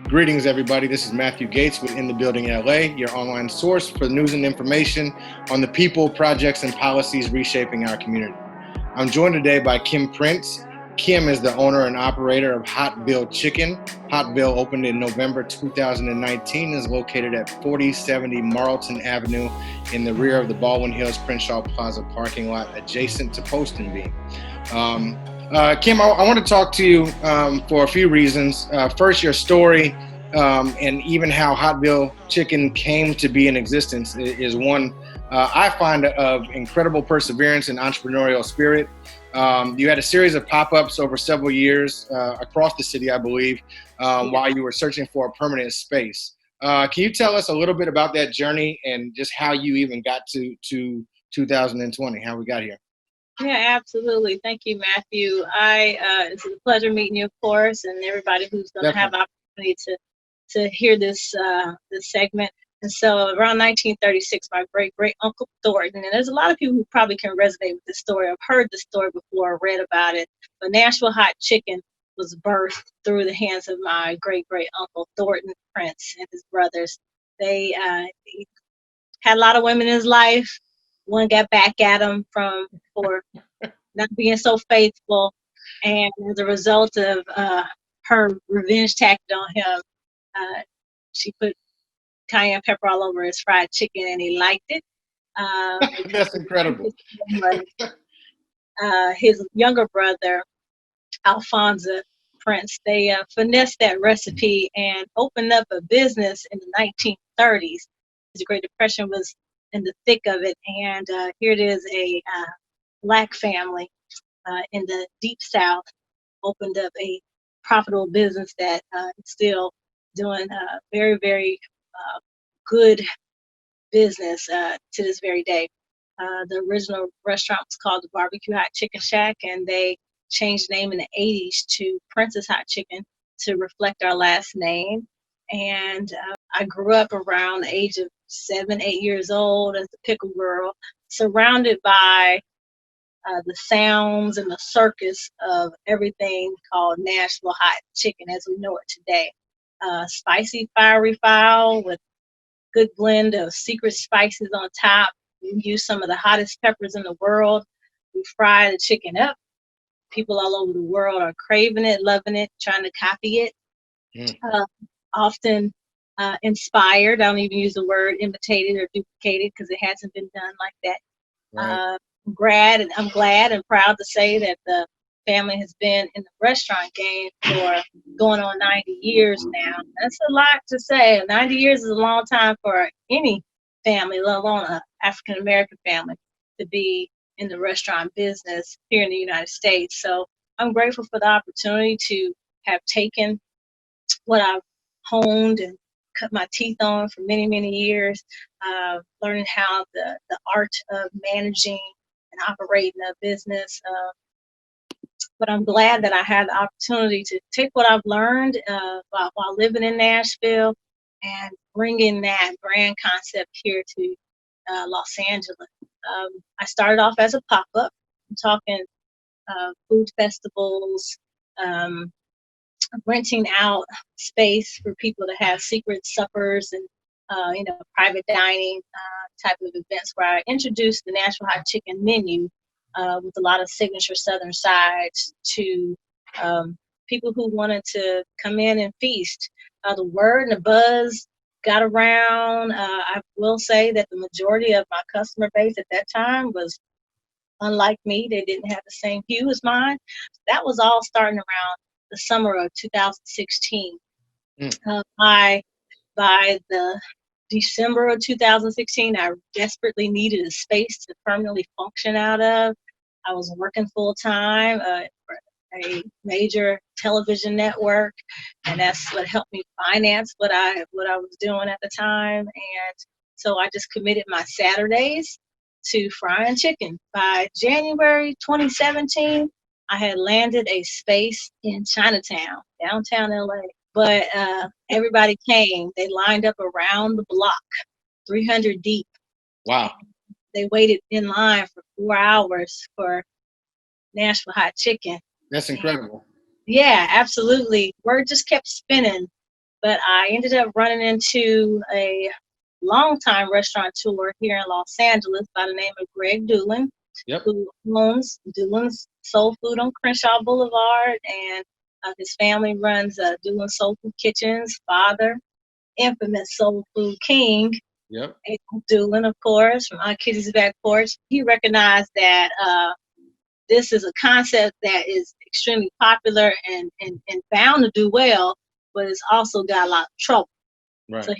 Greetings, everybody. This is Matthew Gates with In the Building LA, your online source for news and information on the people, projects, and policies reshaping our community. I'm joined today by Kim Prince. Kim is the owner and operator of Hotville Chicken. Hotville opened in November 2019 and is located at 4070 Marlton Avenue in the rear of the Baldwin Hills Crenshaw Plaza parking lot adjacent to Post and Beam. Kim, I want to talk to you for a few reasons. First, your story and even how Hotville Chicken came to be in existence is one I find of incredible perseverance and entrepreneurial spirit. You had a series of pop-ups over several years across the city, I believe, while you were searching for a permanent space. Can you tell us a little bit about that journey and just how you even got to 2020, how we got here? Yeah, absolutely. Thank you, Matthew. It's a pleasure meeting you, of course, and everybody who's going to have the opportunity to hear this segment. And so around 1936, my great uncle Thornton, and there's a lot of people who probably can resonate with this story. I've heard the story before, read about it, but Nashville Hot Chicken was birthed through the hands of my great uncle Thornton Prince and his brothers. They had a lot of women in his life. One got back at him for not being so faithful, and as a result of her revenge tactic on him, she put cayenne pepper all over his fried chicken, and he liked it. That's incredible. His younger brother, Alfonso Prince, they finessed that recipe and opened up a business in the 1930s. The Great Depression was in the thick of it, and here it is, a Black family in the deep South opened up a profitable business that is still doing very good business to this very day. The original restaurant was called the Barbecue Hot Chicken Shack, and they changed the name in the 80s to Prince's Hot Chicken to reflect our last name. And I grew up around the age of 7, 8 years old as a pickle girl, surrounded by the sounds and the circus of everything called Nashville Hot Chicken as we know it today. Spicy, fiery fowl with good blend of secret spices on top. We use some of the hottest peppers in the world. We fry the chicken up. People all over the world are craving it, loving it, trying to copy it. Often inspired. I don't even use the word imitated or duplicated because it hasn't been done like that. Right. I'm glad and proud to say that the family has been in the restaurant game for going on 90 years now. That's a lot to say. 90 years is a long time for any family, let alone an African-American family, to be in the restaurant business here in the United States. So I'm grateful for the opportunity to have taken what I've honed and cut my teeth on for many years, learning how the art of managing and operating a business. But I'm glad that I had the opportunity to take what I've learned while living in Nashville and bringing that brand concept here to Los Angeles. I started off as a pop-up. I'm talking food festivals, renting out space for people to have secret suppers and private dining type of events where I introduced the Nashville Hot Chicken menu with a lot of signature Southern sides to people who wanted to come in and feast. The word and the buzz got around. I will say that the majority of my customer base at that time was unlike me. They didn't have the same hue as mine. That was all starting around the summer of 2016. By the December of 2016, I desperately needed a space to permanently function out of. I was working full time for a major television network, and that's what helped me finance what I was doing at the time. And so I just committed my Saturdays to frying chicken. By January 2017, I had landed a space in Chinatown, downtown LA. But everybody came. They lined up around the block, 300 deep. Wow. They waited in line for 4 hours for Nashville Hot Chicken. That's incredible. Yeah, absolutely. Word just kept spinning But I ended up running into a longtime restaurateur here in Los Angeles by the name of Greg Doolin, Yep. who owns Doolin's Soul Food on Crenshaw Boulevard, and his family runs Doolin Soul Food Kitchens. Father, infamous Soul Food King, Yep. April Doolin, of course, from Aunt Kitty's Back Porch. He recognized that this is a concept that is extremely popular and bound to do well, but it's also got a lot of trouble. Right. So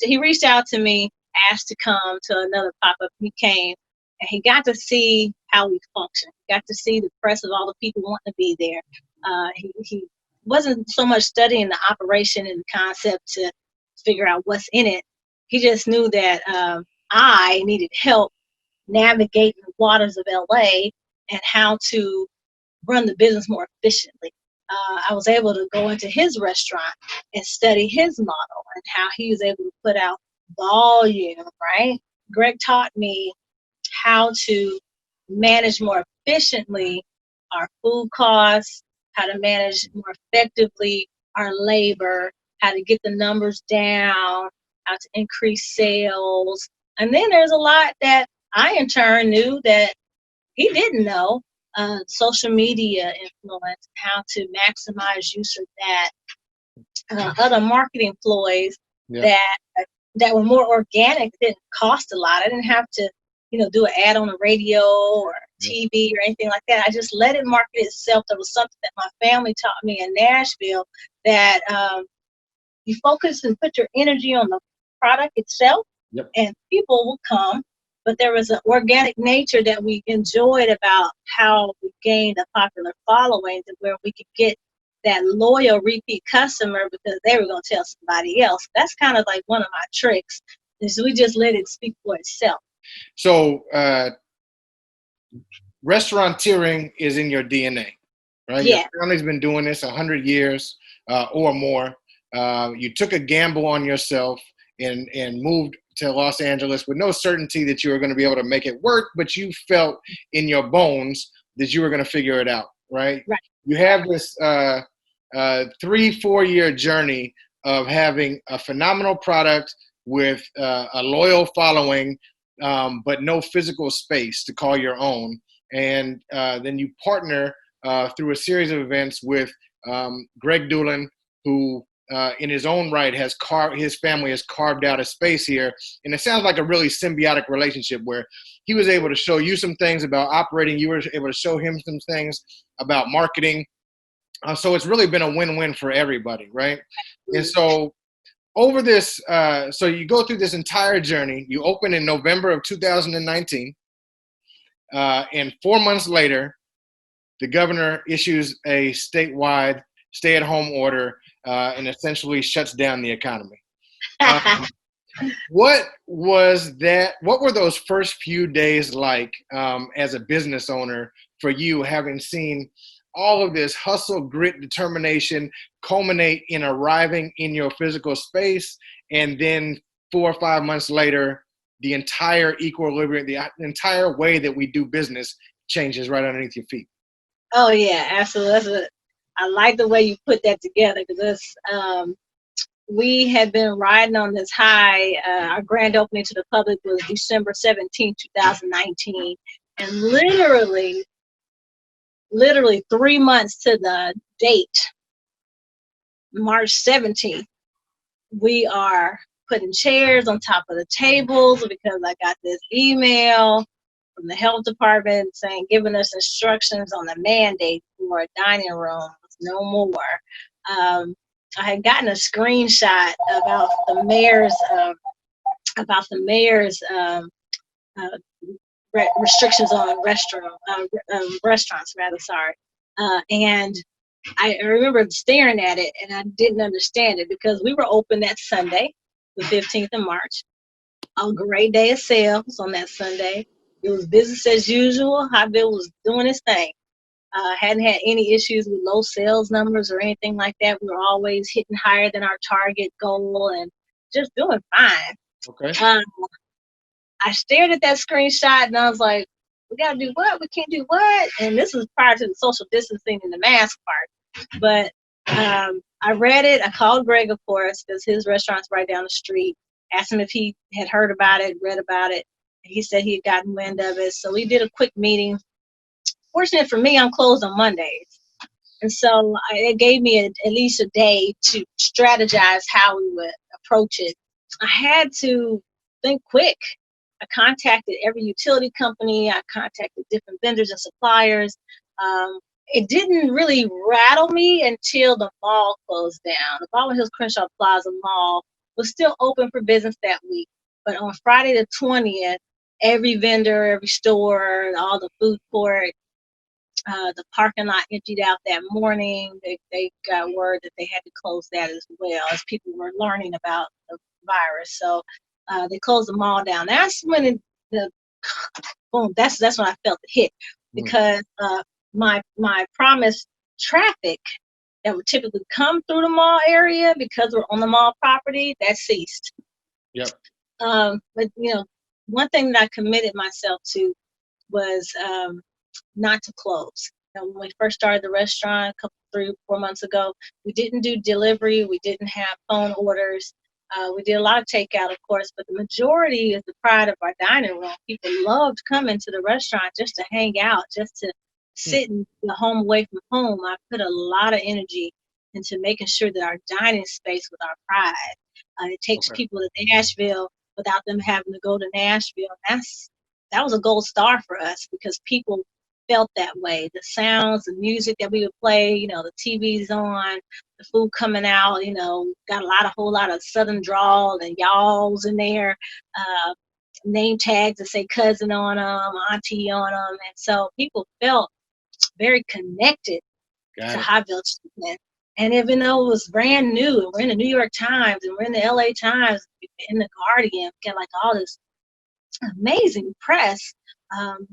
he reached out to me, asked to come to another pop-up. He came, and he got to see how we function. He got to see the press of all the people wanting to be there. He wasn't so much studying the operation and the concept to figure out what's in it. He just knew that I needed help navigating the waters of LA and how to run the business more efficiently. I was able to go into his restaurant and study his model and how he was able to put out volume, right? Greg taught me how to manage more efficiently our food costs, how to manage more effectively our labor, how to get the numbers down, how to increase sales. And then there's a lot that I in turn knew that he didn't know. Social media influence, how to maximize use of that, other marketing ploys that were more organic, didn't cost a lot. I didn't have to, do an ad on the radio or TV or anything like that. I just let it market itself. That was something that my family taught me in Nashville, that you focus and put your energy on the product itself, and people will come. But there was an organic nature that we enjoyed about how we gained a popular following, to where we could get that loyal repeat customer because they were going to tell somebody else. That's kind of like one of my tricks, is we just let it speak for itself. So restauranteering is in your DNA, right? Yeah. Your family's been doing this 100 years or more. You took a gamble on yourself and moved to Los Angeles with no certainty that you were going to be able to make it work, but you felt in your bones that you were going to figure it out, right? Right. You have this 3-4 year journey of having a phenomenal product with a loyal following, but no physical space to call your own. And then you partner through a series of events with Greg Doolin, who in his own right his family has carved out a space here. And it sounds like a really symbiotic relationship where he was able to show you some things about operating. You were able to show him some things about marketing. So it's really been a win-win for everybody, right? And so over this, so you go through this entire journey. You open in November of 2019. And 4 months later, the governor issues a statewide stay-at-home order and essentially shuts down the economy. What was that? What were those first few days like as a business owner for you, having seen all of this hustle, grit, determination culminate in arriving in your physical space, and then 4 or 5 months later, the entire equilibrium, the entire way that we do business changes right underneath your feet? Oh yeah, absolutely. I like the way you put that together, because we had been riding on this high. Our grand opening to the public was December 17, 2019. And literally 3 months to the date, March 17th, we are putting chairs on top of the tables because I got this email from the health department saying, giving us instructions on the mandate for a dining room, no more. I had gotten a screenshot about the mayor's restrictions on restaurants, rather. Sorry, and I remember staring at it, and I didn't understand it, because we were open that Sunday, the 15th of March. A great day of sales on that Sunday. It was business as usual. Hotville was doing its thing. Hadn't had any issues with low sales numbers or anything like that. We were always hitting higher than our target goal and just doing fine. Okay. I stared at that screenshot and I was like, we got to do what? We can't do what? And this was prior to the social distancing and the mask part. But I I read it. I called Greg, of course, because his restaurant's right down the street. Asked him if he had heard about it, read about it. He said he had gotten wind of it. So we did a quick meeting. Fortunate for me, I'm closed on Mondays. And so it gave me at least a day to strategize how we would approach it. I had to think quick. I contacted every utility company. I contacted different vendors and suppliers. It didn't really rattle me until the mall closed down. The Baldwin Hills Crenshaw Plaza Mall was still open for business that week. But on Friday the 20th, every vendor, every store, all the food court, the parking lot emptied out that morning. They got word that they had to close that as well as people were learning about the virus. So they closed the mall down. That's when the boom. That's when I felt the hit because my promised traffic that would typically come through the mall area because we're on the mall property that ceased. Yep. But one thing that I committed myself to was not to close. When we first started the restaurant a couple, 3-4 months ago, we didn't do delivery. We didn't have phone orders. We did a lot of takeout, of course, but the majority is the pride of our dining room. People loved coming to the restaurant just to hang out, just to sit in the home away from home. I put a lot of energy into making sure that our dining space was our pride. It takes people to Nashville without them having to go to Nashville. That was a gold star for us because people felt that way. The sounds, the music that we would play, the TV's on, the food coming out, got a whole lot of Southern drawl and y'alls in there, name tags that say cousin on them, auntie on them. And so people felt very connected to Hotville Chicken. And even though it was brand new, and we're in the New York Times, and we're in the LA Times, in the Guardian, got like all this amazing press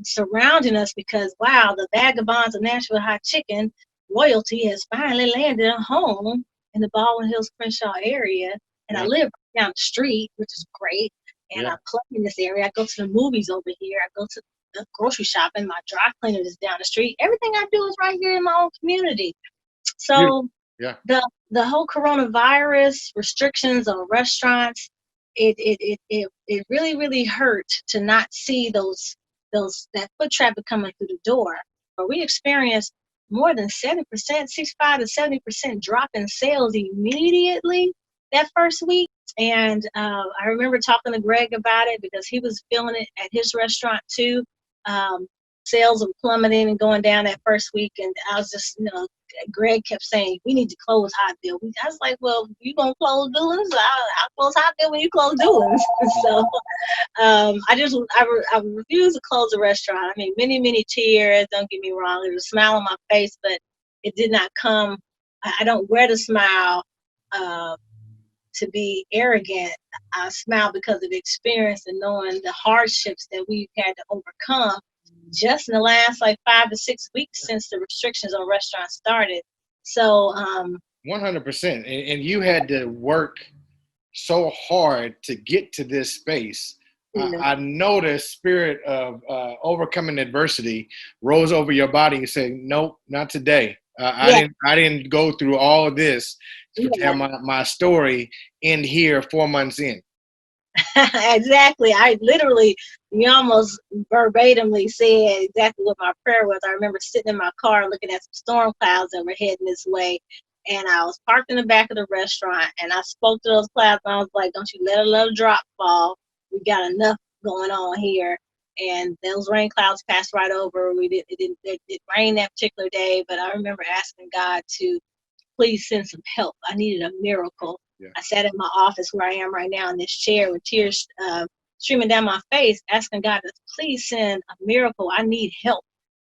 surrounding us because, wow, the vagabonds of Nashville hot chicken royalty has finally landed a home in the Baldwin Hills Crenshaw area. And I live down the street, which is great. And I play in this area. I go to the movies over here. I go to the grocery shopping. My dry cleaner is down the street. Everything I do is right here in my own community. So the whole coronavirus restrictions on restaurants, it really, really hurt to not see that foot traffic coming through the door. But we experienced more than 70%, 65 to 70% drop in sales immediately that first week. And I remember talking to Greg about it because he was feeling it at his restaurant too. Sales were plummeting and going down that first week. And I was just, Greg kept saying, we need to close Hotville. I was like, well, you going to close Doings? I'll close Hotville when you close Doings. So I refused to close the restaurant. I mean, many, many tears, don't get me wrong. There was a smile on my face, but it did not come. I don't wear the smile to be arrogant. I smile because of the experience and knowing the hardships that we've had to overcome just in the last 5 to 6 weeks since the restrictions on restaurants started. So 100%. And you had to work so hard to get to this space. I know the spirit of overcoming adversity rose over your body. You said, nope, not today. I didn't go through all of this to have my story end here 4 months in. Exactly. I literally, you almost verbatimly said exactly what my prayer was. I remember sitting in my car looking at some storm clouds that were heading this way. And I was parked in the back of the restaurant and I spoke to those clouds and I was like, don't you let a little drop fall. We got enough going on here. And those rain clouds passed right over. It didn't rain that particular day, but I remember asking God to please send some help. I needed a miracle. I sat in my office where I am right now in this chair with tears streaming down my face, asking God to please send a miracle. I need help.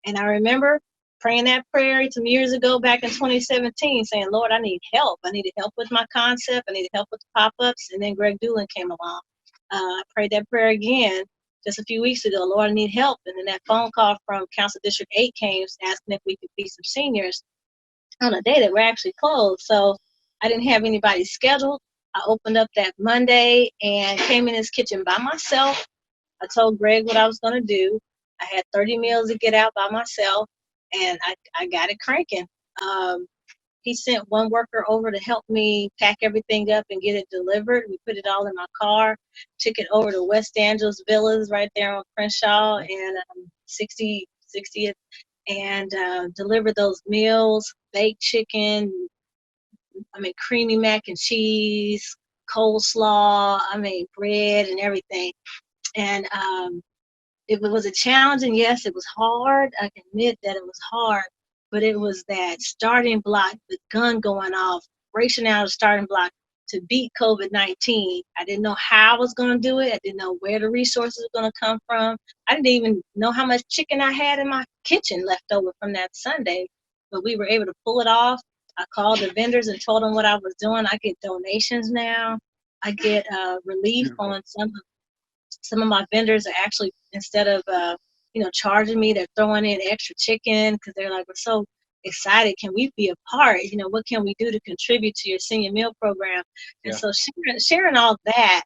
And I remember praying that prayer some years ago back in 2017, saying, Lord, I need help. I needed help with my concept. I needed help with the pop-ups. And then Greg Doolin came along. I prayed that prayer again just a few weeks ago. Lord, I need help. And then that phone call from Council District 8 came asking if we could be some seniors on a day that we're actually closed. So I didn't have anybody scheduled. I opened up that Monday and came in his kitchen by myself. I told Greg what I was going to do. I had 30 meals to get out by myself, and I got it cranking. He sent one worker over to help me pack everything up and get it delivered. We put it all in my car, took it over to West Angeles Villas right there on Crenshaw and 60th, and delivered those meals, baked chicken, creamy mac and cheese, coleslaw, bread and everything. And it was a challenge, and yes, it was hard. I can admit that it was hard, but it was that starting block, the gun going off, racing out of the starting block to beat COVID-19. I didn't know how I was going to do it. I didn't know where the resources were going to come from. I didn't even know how much chicken I had in my kitchen left over from that Sunday, but we were able to pull it off. I called the vendors and told them what I was doing. I get donations now. I get relief on some of my vendors are actually, instead of charging me, they're throwing in extra chicken because they're like, we're so excited. Can we be a part? What can we do to contribute to your senior meal program? And so sharing all that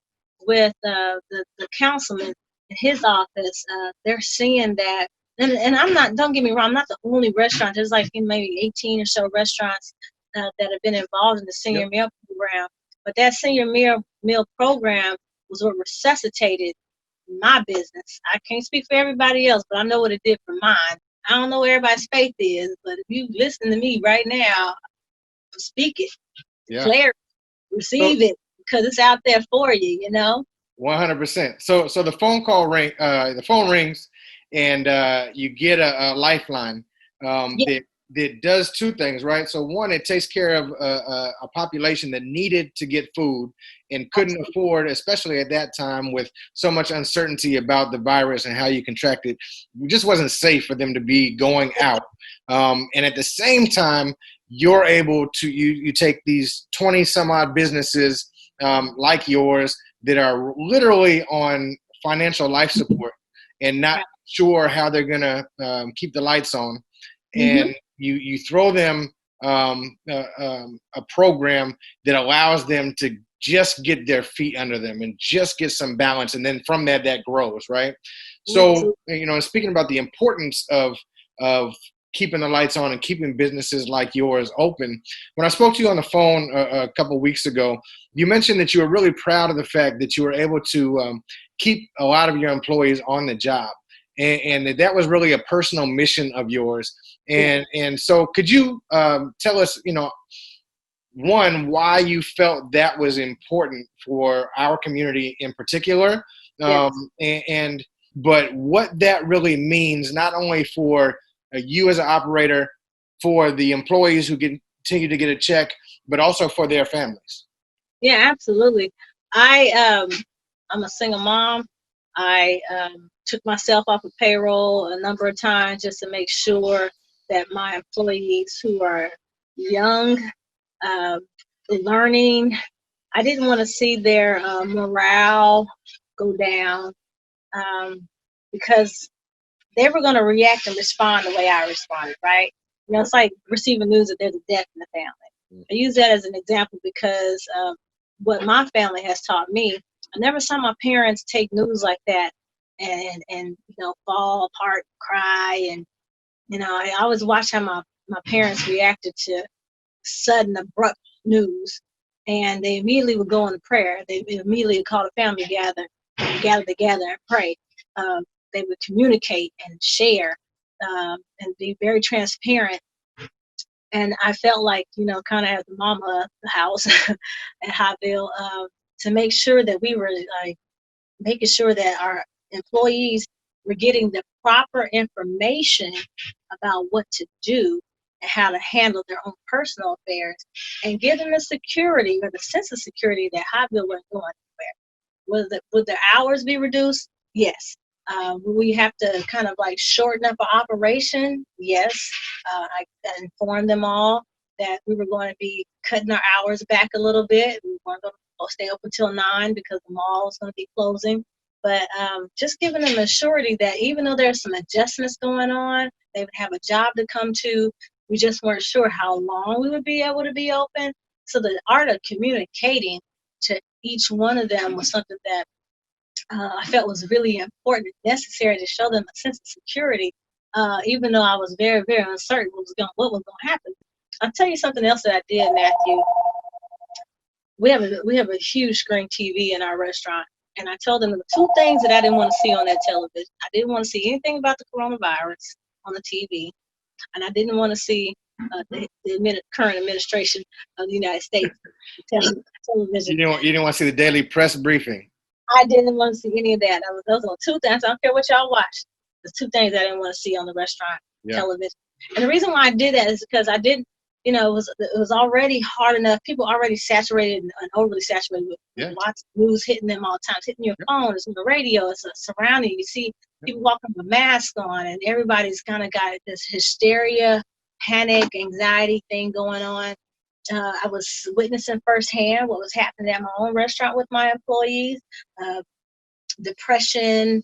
with the councilman in his office, they're seeing that. And I'm not, don't get me wrong, I'm not the only restaurant. There's like maybe 18 or so restaurants that have been involved in the senior meal program. But that senior meal program was what resuscitated my business. I can't speak for everybody else, but I know what it did for mine. I don't know where everybody's faith is, but if you listen to me right now, speak it, declare it, receive it, because it's out there for you, 100%. So the phone rings, and you get a lifeline that does two things, right? So one, it takes care of a population that needed to get food and couldn't afford, especially at that time with so much uncertainty about the virus and how you contract it. It just wasn't safe for them to be going out. And at the same time, you're able to, you take these 20 some odd businesses like yours that are literally on financial life support and not sure how they're going to keep the lights on. And you throw them a program that allows them to just get their feet under them and just get some balance. And then from that grows, right? So, speaking about the importance of keeping the lights on and keeping businesses like yours open, when I spoke to you on the phone a couple of weeks ago, you mentioned that you were really proud of the fact that you were able to keep a lot of your employees on the job. And that was really a personal mission of yours. And so could you tell us, one, why you felt that was important for our community in particular, but what that really means, not only for you as an operator, for the employees who continue to get a check, but also for their families. Yeah, absolutely. I'm a single mom. I took myself off of payroll a number of times just to make sure that my employees who are young, learning, I didn't want to see their morale go down because they were going to react and respond the way I responded, right? It's like receiving news that there's a death in the family. I use that as an example because what my family has taught me. I never saw my parents take news like that and fall apart, cry, and I always watch how my parents reacted to sudden, abrupt news, and they immediately would go into prayer. They immediately would call the family gather together and pray. They would communicate and share and be very transparent. And I felt like, kind of as the mama of the house at Hotville, to make sure that we were making sure that our employees were getting the proper information about what to do and how to handle their own personal affairs, and give them the security or the sense of security that Hotville wasn't going anywhere. Would their hours be reduced? Yes. We have to kind of like shorten up our operation. Yes. I informed them all that we were going to be cutting our hours back a little bit. We weren't going to stay open till 9 because the mall was going to be closing. But just giving them a surety that even though there's some adjustments going on, they would have a job to come to. We just weren't sure how long we would be able to be open. So the art of communicating to each one of them was something that I felt was really important and necessary to show them a sense of security, even though I was very, very uncertain what was going to happen. I'll tell you something else that I did, Matthew. We have a huge screen TV in our restaurant, and I told them the two things that I didn't want to see on that television. I didn't want to see anything about the coronavirus on the TV, and I didn't want to see the current administration of the United States television. You didn't want to see the daily press briefing. I didn't want to see any of that. Those are two things. I don't care what y'all watch. There's two things I didn't want to see on the restaurant television. And the reason why I did that is because I didn't, it was already hard enough. People already saturated and overly saturated with lots of news hitting them all the time. It's hitting your phone, it's on the radio, it's surrounding you. You see people walking with a mask on, and everybody's kind of got this hysteria, panic, anxiety thing going on. I was witnessing firsthand what was happening at my own restaurant with my employees. Depression,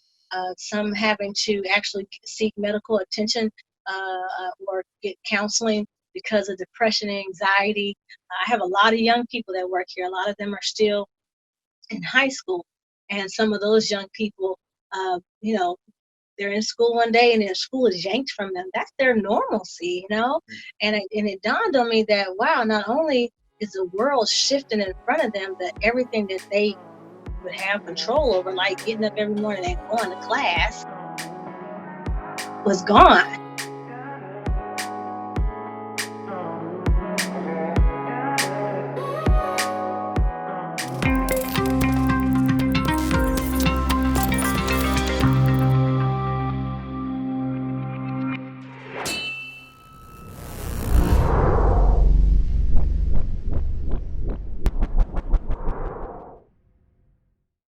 some having to actually seek medical attention or get counseling because of depression and anxiety. I have a lot of young people that work here. A lot of them are still in high school. And some of those young people, they're in school one day and their school is yanked from them. That's their normalcy, And it dawned on me that, wow, not only is the world shifting in front of them, that everything that they would have control over, like getting up every morning and going to class, was gone.